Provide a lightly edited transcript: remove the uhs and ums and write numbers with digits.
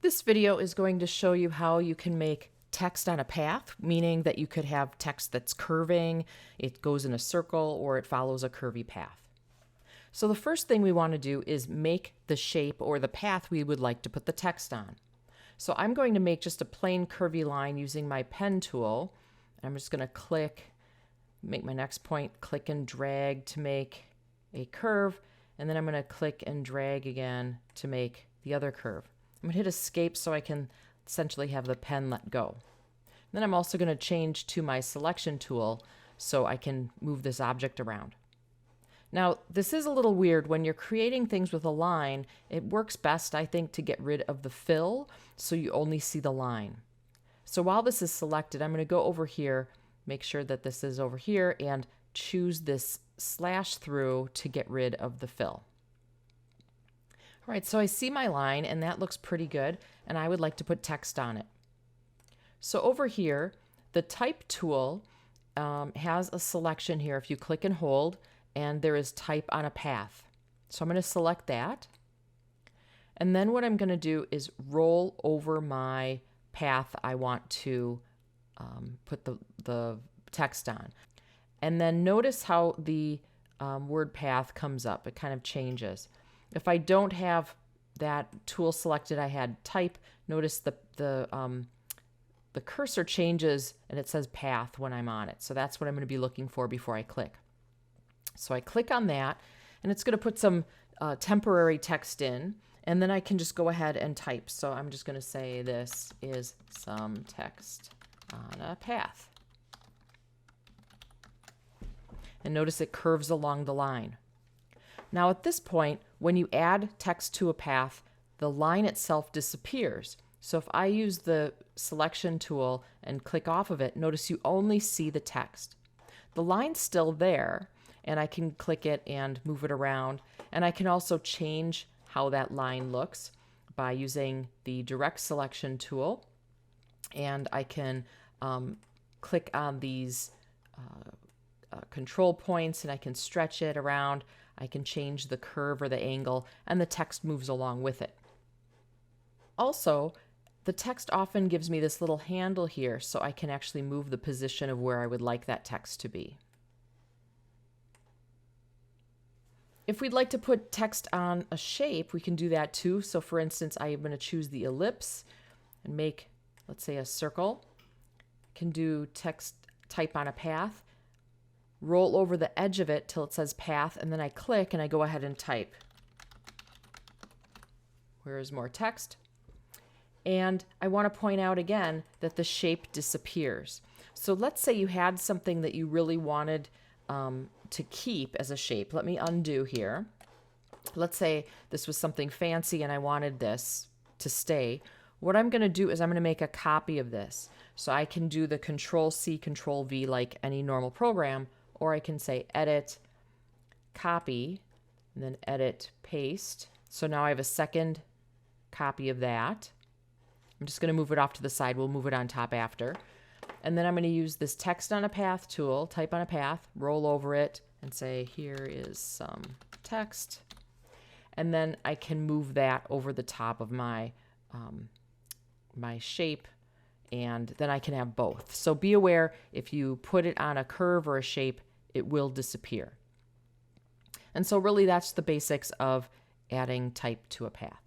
This video is going to show you how you can make text on a path, meaning that you could have text that's curving, it goes in a circle, or it follows a curvy path. So the first thing we want to do is make the shape or the path we would like to put the text on. So I'm going to make just a plain curvy line using my pen tool. I'm just going to click, make my next point, click and drag to make a curve, and then I'm going to click and drag again to make the other curve. I'm going to hit escape so I can essentially have the pen let go. Then I'm also going to change to my selection tool so I can move this object around. Now, this is a little weird. When you're creating things with a line, it works best, I think, to get rid of the fill so you only see the line. So while this is selected, I'm going to go over here, make sure that this is over here, and choose this slash through to get rid of the fill. All right, so I see my line, and that looks pretty good, and I would like to put text on it. So over here, the type tool has a selection here. If you click and hold, and there is type on a path. So I'm going to select that. And then what I'm going to do is roll over my path I want to put the text on. And then notice how the word path comes up. It kind of changes. If I don't have that tool selected, I had type. Notice the cursor changes and it says path when I'm on it. So that's what I'm going to be looking for before I click. So I click on that, and it's going to put some temporary text in, and then I can just go ahead and type. So I'm just going to say this is some text on a path. And notice it curves along the line. Now at this point, when you add text to a path, the line itself disappears. So if I use the selection tool and click off of it, notice you only see the text. The line's still there, and I can click it and move it around. And I can also change how that line looks by using the direct selection tool. And I can click on these control points, and I can stretch it around. I can change the curve or the angle, and the text moves along with it. Also, the text often gives me this little handle here, so I can actually move the position of where I would like that text to be. If we'd like to put text on a shape, we can do that too. So for instance, I'm going to choose the ellipse and make, let's say, a circle. I can do text type on a path, roll over the edge of it till it says path, and then I click and I go ahead and type. Where is more text? And I want to point out again that the shape disappears. So let's say you had something that you really wanted to keep as a shape. Let me undo here. Let's say this was something fancy and I wanted this to stay. What I'm going to do is I'm going to make a copy of this. So I can do the Control-C, Control-V like any normal program, or I can say Edit, Copy, and then Edit, Paste. So now I have a second copy of that. I'm just going to move it off to the side. We'll move it on top after. And then I'm going to use this text on a path tool, type on a path, roll over it, and say, here is some text. And then I can move that over the top of my, my shape, and then I can have both. So be aware, if you put it on a curve or a shape, it will disappear. And so really that's the basics of adding type to a path.